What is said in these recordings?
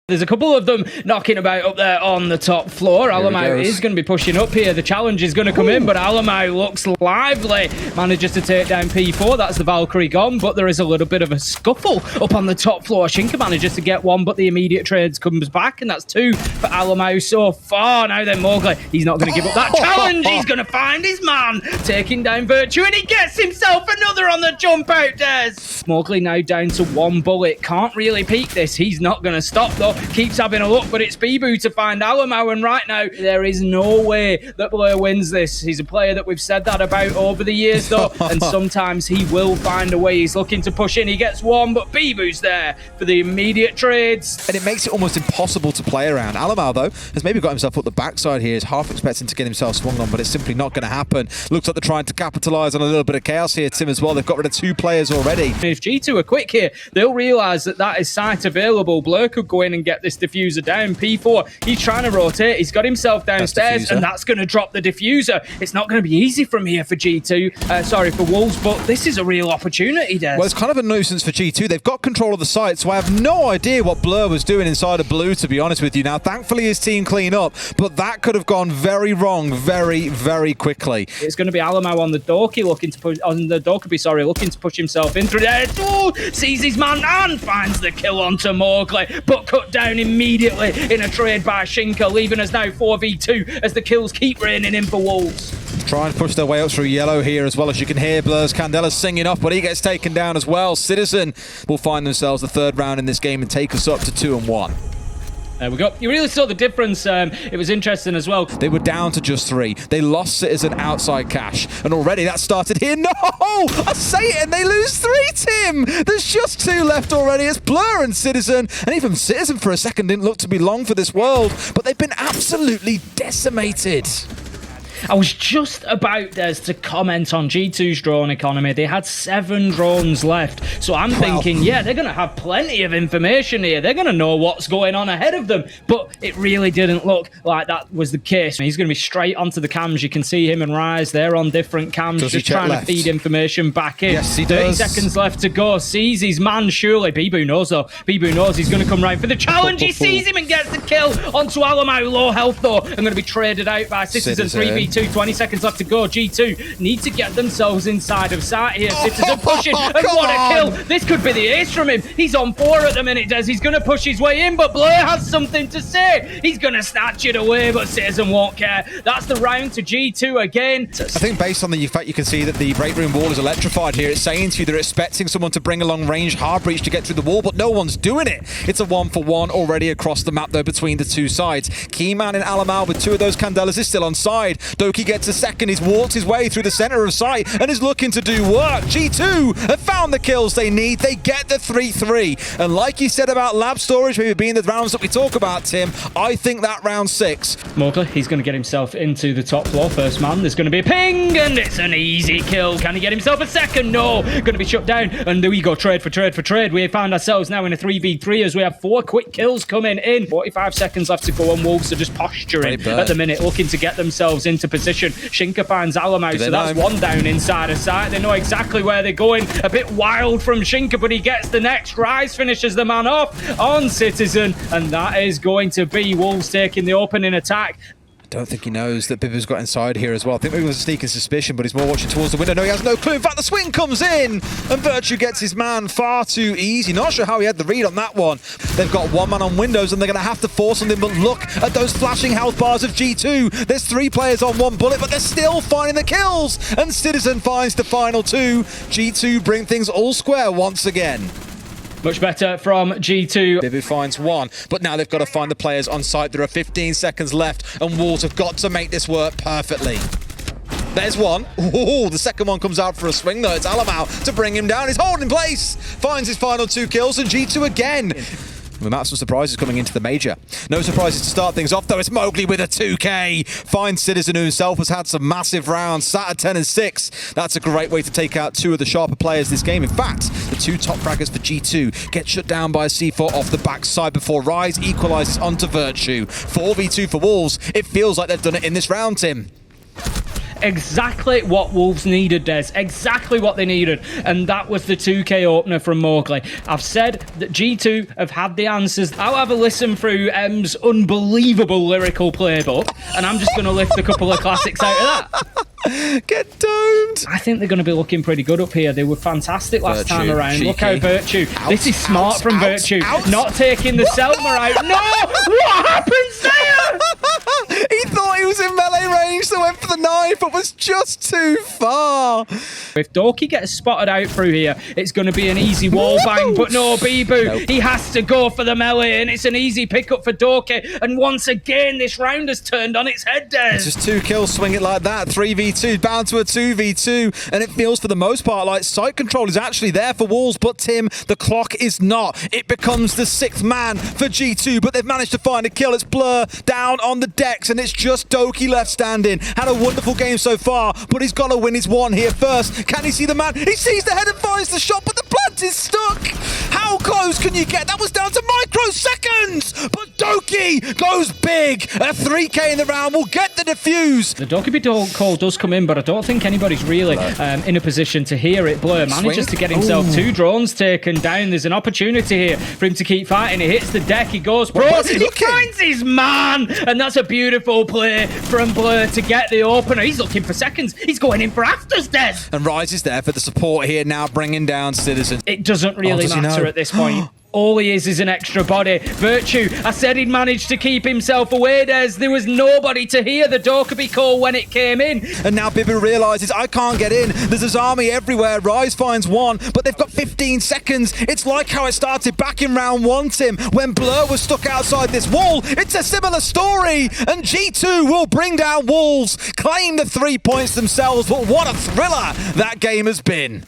There's a couple of them knocking about up there on the top floor. Alamau is going to be pushing up here. The challenge is going to come in, but Alamau looks lively. Manages to take down P4. That's the Valkyrie gone, but there is a little bit of a scuffle up on the top floor. Shinka manages to get one, but the immediate trades comes back, and that's two for Alamau so far. Now then, Mowgli, he's not going to give up that challenge. He's going to find his man, taking down Virtue, and he gets himself another on the jump out, Des. Mowgli now down to one bullet. Can't really peek this. He's not going to stop, though. Keeps having a look, but it's Bibu to find Alamau, and right now there is no way that Blur wins this. He's a player that we've said that about over the years, though, and sometimes he will find a way. He's looking to push in. He gets one, but Bibu's there for the immediate trades. And it makes it almost impossible to play around. Alamau, though, has maybe got himself up the backside here. He's half expecting to get himself swung on, but it's simply not going to happen. Looks like they're trying to capitalise on a little bit of chaos here, Tim, as well. They've got rid of two players already. If G2 are quick here, they'll realise that that is site available. Blur could go in and get this diffuser down. P4, he's trying to rotate. He's got himself downstairs, and that's going to drop the diffuser. It's not going to be easy from here for G2. Sorry, for Wolves, but this is a real opportunity, Des. Well, it's kind of a nuisance for G2. They've got control of the site, so I have no idea what Blur was doing inside of Blue, to be honest with you. Now, thankfully, his team clean up, but that could have gone very wrong very, very quickly. It's going to be Alamau on the Doki looking to push looking to push himself in through there. Oh, sees his man and finds the kill onto Mowgli, but cut down immediately in a trade by Shinka, leaving us now 4v2 as the kills keep raining in for Wolves. Try and push their way up through yellow here as well. As you can hear, Blur's Candela's singing off, but he gets taken down as well. Citizen will find themselves the third round in this game and take us up to 2-1. There we go. You really saw the difference. It was interesting as well. They were down to just 3. They lost Citizen outside cash. And already that started here. No! I say it and they lose 3, Tim! There's just 2 left already. It's Blur and Citizen. And even Citizen for a second didn't look to be long for this world. But they've been absolutely decimated. I was just about, Des, to comment on G2's drone economy. They had 7 drones left. So I'm thinking, yeah, they're going to have plenty of information here. They're going to know what's going on ahead of them. But it really didn't look like that was the case. He's going to be straight onto the cams. You can see him and Rise. They're on different cams, just trying to feed information back in. Yes, he 30 does. seconds left to go. Sees his man, surely. Bibu knows, though. Bibu knows he's going to come right for the challenge. He sees him and gets the kill onto Alamau. Low health, though. I'm going to be traded out by Citizen 3v2. 20 seconds left to go. G2 need to get themselves inside of sight here. Citizen pushing, and what a kill. This could be the ace from him. He's on 4 at the minute, Des. He's going to push his way in, but Blur has something to say. He's going to snatch it away, but Citizen won't care. That's the round to G2 again. I think based on the fact you can see that the break room wall is electrified here, it's saying to you they're expecting someone to bring a long range hard breach to get through the wall, but no one's doing it. It's a 1-for-1 already across the map, though, between the two sides. Keyman in Alamau with 2 of those Candelas is still on side. Doki gets a second. He's walked his way through the center of sight and is looking to do work. G2 have found the kills they need. They get the 3-3. And like you said about lab storage, maybe being the rounds that we talk about, Tim, I think that round 6. Mowgli, he's going to get himself into the top floor. First man, there's going to be a ping, and it's an easy kill. Can he get himself a second? No. Going to be shut down. And there we go, trade for trade for trade. We find ourselves now in a 3v3 as we have 4 quick kills coming in. 45 seconds left to go, and Wolves are just posturing at the minute, looking to get themselves into position. Shinka finds Alamau, so that's 1 down inside of sight. They know exactly where they're going. A bit wild from Shinka, but he gets the next. Rise finishes the man off on Citizen, and that is going to be Wolves taking the opening attack. I don't think he knows that Bibu's got inside here as well. I think maybe it was a sneaking suspicion, but he's more watching towards the window. No, he has no clue. In fact, the swing comes in, and Virtue gets his man far too easy. Not sure how he had the read on that one. They've got 1 man on windows, and they're going to have to force something, but look at those flashing health bars of G2. There's 3 players on 1 bullet, but they're still finding the kills, and Citizen finds the final 2. G2 bring things all square once again. Much better from G2. Bibu finds 1, but now they've got to find the players on site. There are 15 seconds left, and Wolves have got to make this work perfectly. There's 1. Ooh, the second one comes out for a swing, though. It's Alamau to bring him down. He's holding place. Finds his final 2 kills, and G2 again. We might have some surprises coming into the major. No surprises to start things off, though. It's Mowgli with a 2K. Finds Citizen, who himself has had some massive rounds. Sat at 10 and 6. That's a great way to take out 2 of the sharper players this game. In fact, the 2 top fraggers for G2 get shut down by a C4 off the backside before Rise equalizes onto Virtue. 4v2 for Wolves. It feels like they've done it in this round, Tim. Exactly what Wolves needed, Des. Exactly what they needed. And that was the 2K opener from Mowgli. I've said that G2 have had the answers. I'll have a listen through M's unbelievable lyrical playbook, and I'm just going to lift a couple of classics out of that. Get domed. I think they're going to be looking pretty good up here. They were fantastic last time around. Cheeky. Look how Virtue. This is smart from Virtue. Not taking the Selma out. No! What happens there? He thought he was in melee range, so went for the knife, but was just too far. If Doki gets spotted out through here, it's going to be an easy wall bang, but no, Bibu, nope. He has to go for the melee, and it's an easy pickup for Doki. And once again, this round has turned on its head, Des. It's just 2 kills, swing it like that. 3v2, bound to a 2v2, and it feels for the most part like site control is actually there for Wolves, but Tim, the clock is not. It becomes the 6th man for G2, but they've managed to find a kill. It's Blur down on the decks, and it's just Doki left standing. Had a wonderful game so far, but he's got to win his one here first. Can he see the man? He sees the head and finds the shot, but the plant is stuck. How close can you get? That was down to microseconds, but Doki goes big. A 3K in the round will get the defuse. The Doki call does come in, but I don't think anybody's really in a position to hear it. Blur manages to get himself 2 drones taken down. There's an opportunity here for him to keep fighting. He hits the deck, he goes pro, he finds his man, and that's a beautiful play from Blur to get the opener. He's looking for seconds. He's going in for afters, Des. And Rise is there for the support here now, bringing down Citizen. It doesn't really matter at this point. All he is an extra body. Virtue, I said he'd managed to keep himself away, Des. There was nobody to hear the Dokkaebi call when it came in. And now Bibu realises, I can't get in. There's his army everywhere. Rise finds one, but they've got 15 seconds. It's like how it started back in round 1, Tim, when Blur was stuck outside this wall. It's a similar story, and G2 will bring down Wolves, claim the 3 points themselves, but what a thriller that game has been.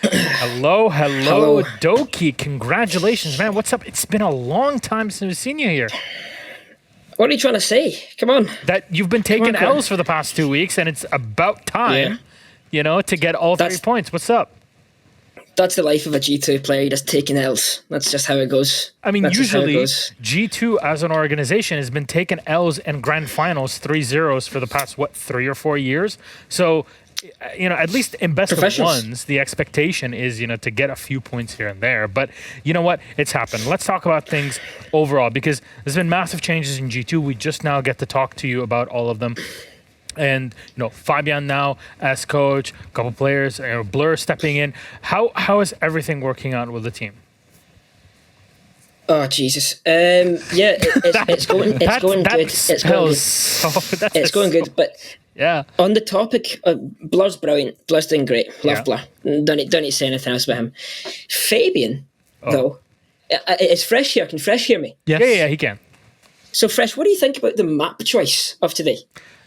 Hello, Doki. Congratulations, man. What's up? It's been a long time since we've seen you here. What are you trying to say? Come on. That you've been taking L's for the past 2 weeks, and it's about time, you know, to get all 3 points. What's up? That's the life of a G2 player, just taking L's. That's just how it goes. I mean, usually G2 as an organization has been taking L's and grand finals 3-0s for the past, 3 or 4 years? So, you know, at least in best of ones, the expectation is, you know, to get a few points here and there. But you know what? It's happened. Let's talk about things overall, because there's been massive changes in G2. We just now get to talk to you about all of them. And, you know, Fabian now as coach, a couple players, Blur stepping in. How is everything working out with the team? Oh, Jesus. It's going good. It's going good, but yeah. On the topic of Blur's brilliant. Blur's doing great. Love Blur. Don't need to say anything else about him. Fabian, though, is Fresh here. Can Fresh hear me? Yes. Yeah, he can. So, Fresh, what do you think about the map choice of today?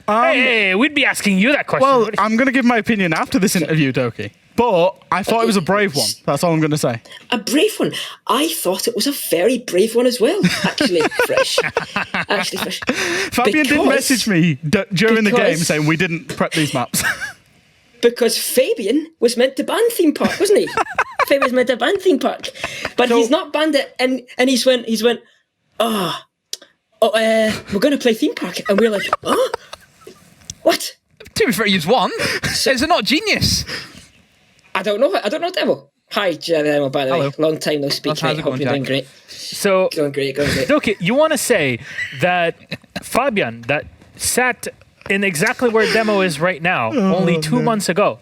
Hey, we'd be asking you that question. Well, I'm going to give my opinion after this interview, Doki. But I thought it was a brave one. That's all I'm going to say. A brave one? I thought it was a very brave one as well, actually, Fresh. Fabian did message me during the game saying we didn't prep these maps. Because Fabian was meant to ban Theme Park, wasn't he? Fabian was meant to ban Theme Park. But he's not banned it, and he's went, we're going to play Theme Park. And we're like, oh? What? To be fair, he's won. Is it not genius? I don't know, Demo. Hi, Demo, by the way. Long time no speak, mate. Hope you're doing great. So, going great. Okay, you want to say that Fabian, that sat in exactly where Demo is right now, only 2 months ago,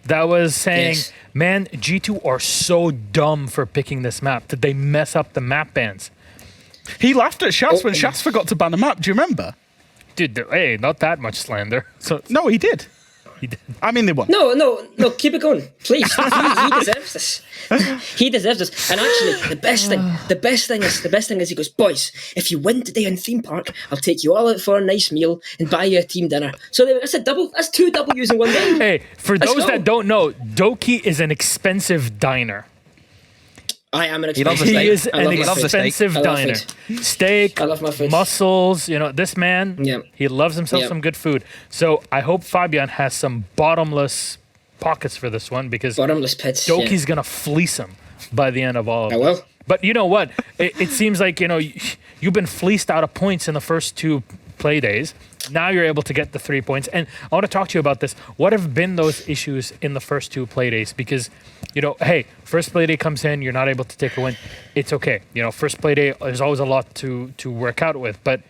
that was saying, man, G2 are so dumb for picking this map. Did they mess up the map bans? He laughed at Shaz when Shaz forgot to ban a map. Do you remember? Dude, hey, not that much slander. So no, he did. He did. I mean, they won. No, keep it going, please. He deserves this. He deserves this. And actually, the best thing is he goes, boys, if you win today in Theme Park, I'll take you all out for a nice meal and buy you a team dinner. So that's a double. That's 2 W's in one day. Hey, for those that don't know, Doki is an expensive diner. I am an expensive He is an expensive diner. Steak, I love my food. Mussels, you know, this man, he loves himself some good food. So I hope Fabian has some bottomless pockets for this one, because bottomless pits. Doki's going to fleece him by the end of all of it. I will. But you know what? It seems like, you know, you've been fleeced out of points in the first 2 play days. Now you're able to get the 3 points. And I want to talk to you about this. What have been those issues in the first 2 play days? Because, hey, first play day comes in, you're not able to take a win. It's okay. First play day, there's always a lot to work out with. But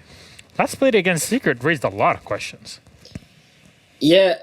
last play day against Secret raised a lot of questions. Yeah,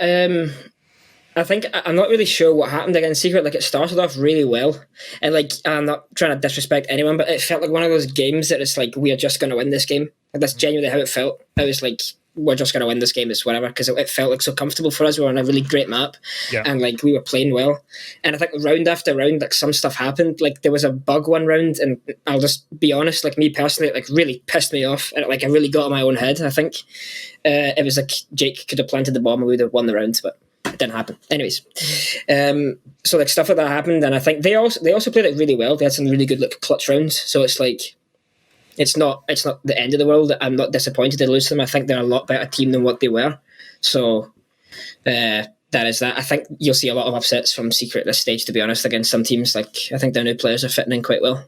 I think I'm not really sure what happened against Secret. Like, it started off really well, and like, I'm not trying to disrespect anyone, but it felt like one of those games that it's like, we are just going to win this game. Like, that's genuinely how it felt. I was like, we're just going to win this game. It's whatever, because it felt like so comfortable for us. We were on a really great map, and like, we were playing well. And I think round after round, like, some stuff happened. Like, there was a bug one round, and I'll just be honest, like, me personally, it like really pissed me off, and like, I really got in my own head. I think it was like Jake could have planted the bomb and we would have won the round, but it didn't happen. Anyways, so like, stuff like that happened, and I think they also played it really well. They had some really good like clutch rounds. So it's like, it's not the end of the world. I'm not disappointed to lose to them. I think they're a lot better team than what they were. So that is that. I think you'll see a lot of upsets from Secret at this stage, to be honest, against some teams. Like, I think their new players are fitting in quite well.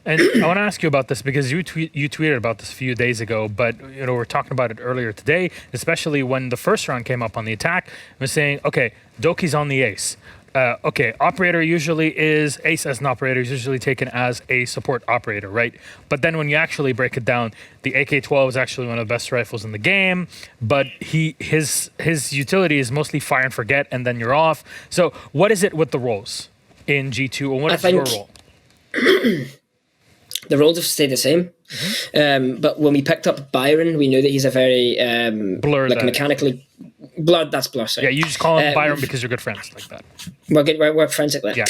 And I want to ask you about this because you tweeted about this a few days ago, but we're talking about it earlier today, especially when the first round came up on the attack. We're saying, okay, Doki's on the ace. Okay, operator usually is ace as an operator is usually taken as a support operator, right? But then when you actually break it down, the AK-12 is actually one of the best rifles in the game, but his utility is mostly fire and forget, and then you're off. So what is it with the roles in G2, and what is your role? The roles have stayed the same. But when we picked up Byron, we knew that he's a very Blur, like, mechanically blurred. That's Blur. Sorry. Yeah, you just call him Byron because you're good friends like that. We're friends like that. Yeah.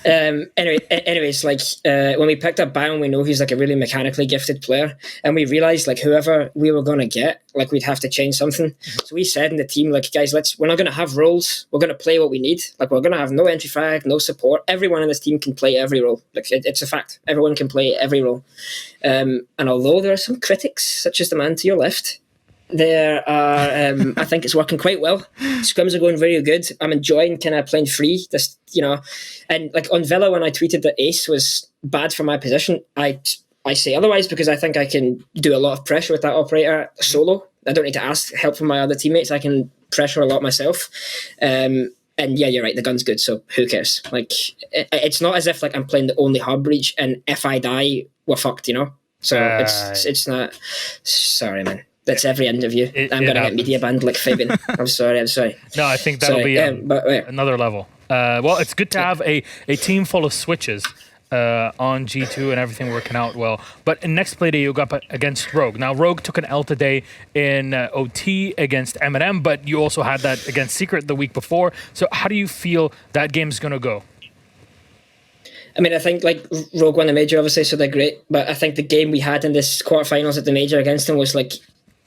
Anyways, like, when we picked up Byron, we know he's like a really mechanically gifted player, and we realized like whoever we were going to get, like, we'd have to change something. So we said in the team, like, guys, we're not going to have roles. We're going to play what we need. Like, we're going to have no entry frag, no support. Everyone in this team can play every role. Like, it's a fact. Everyone can play every role. And although there are some critics, such as the man to your left, there are, I think it's working quite well. Scrims are going very good. I'm enjoying kind of playing free. This, and like on Villa, when I tweeted that Ace was bad for my position, I say otherwise, because I think I can do a lot of pressure with that operator solo. I don't need to ask help from my other teammates. I can pressure a lot myself. And yeah, you're right. The gun's good, so who cares? Like, it's not as if like I'm playing the only hard breach, and if I die, we're fucked. So it's not. Sorry, man. That's every interview. I'm going to get media banned like Fabian. I'm sorry. No, I think that'll be another level. Well, it's good to have a team full of switches on G2 and everything working out well. But in next play day, you got up against Rogue. Now, Rogue took an L today in OT against M&M, but you also had that against Secret the week before. So how do you feel that game's going to go? I mean, I think like Rogue won the major, obviously, so they're great. But I think the game we had in this quarterfinals at the major against them was like,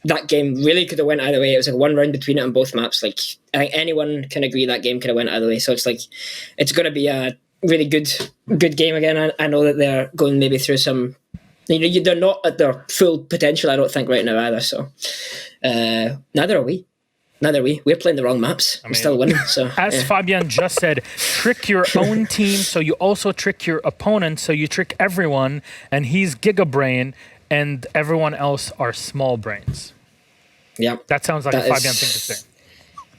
that game really could have went either way. It was like one round between it on both maps. Like, I think anyone can agree that game could have went either way. So it's like, it's going to be a really good game again. I know that they're going maybe through some, they're not at their full potential, I don't think, right now either. So neither are we. We're playing the wrong maps. I'm still winning. So as Fabian just said, trick your own team, so you also trick your opponent, so you trick everyone, and he's Gigabrain, and everyone else are small brains. Yeah. That sounds like a Fabian thing to say.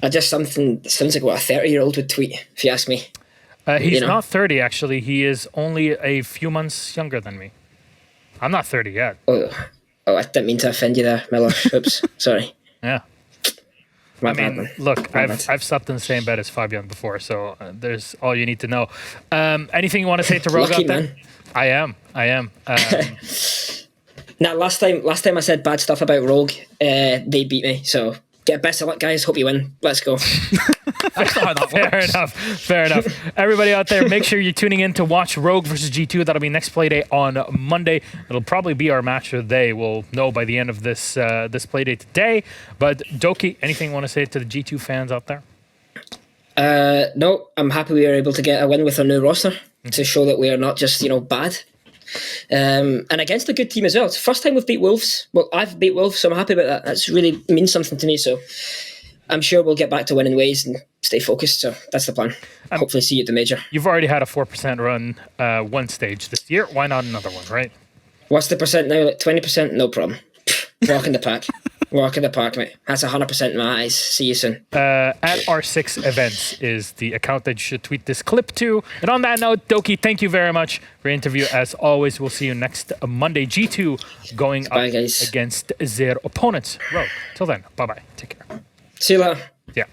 Just something sounds like what a 30-year-old would tweet, if you ask me. He's not 30, actually. He is only a few months younger than me. I'm not 30 yet. Oh, I didn't mean to offend you there, Miller. Oops, sorry. Yeah. Look, I've slept in the same bed as Fabian before, so there's all you need to know. Anything you want to say to Rogue out there? Man. I am. Now, last time I said bad stuff about Rogue, they beat me. So get best of luck, guys. Hope you win. Let's go. Fair enough. Everybody out there, make sure you're tuning in to watch Rogue versus G2. That'll be next play day on Monday. It'll probably be our match of the day. We'll know by the end of this play day today. But Doki, anything you want to say to the G2 fans out there? No, I'm happy we were able to get a win with our new roster to show that we are not just bad. And against a good team as well. It's the first time we've beat Wolves. Well, I've beat Wolves, so I'm happy about that. That's really means something to me. So I'm sure we'll get back to winning ways and stay focused. So that's the plan. Hopefully see you at the major. You've already had a 4% run one stage this year. Why not another one, right? What's the percent now? Like 20%? No problem. Walk in the pack. Walk in the park, mate. That's 100% my eyes. See you soon. At R6 Events is the account that you should tweet this clip to. And on that note, Doki, thank you very much for your interview. As always, we'll see you next Monday. G2 going up against their opponents. Rogue. Till then, bye-bye. Take care. See you later. Yeah.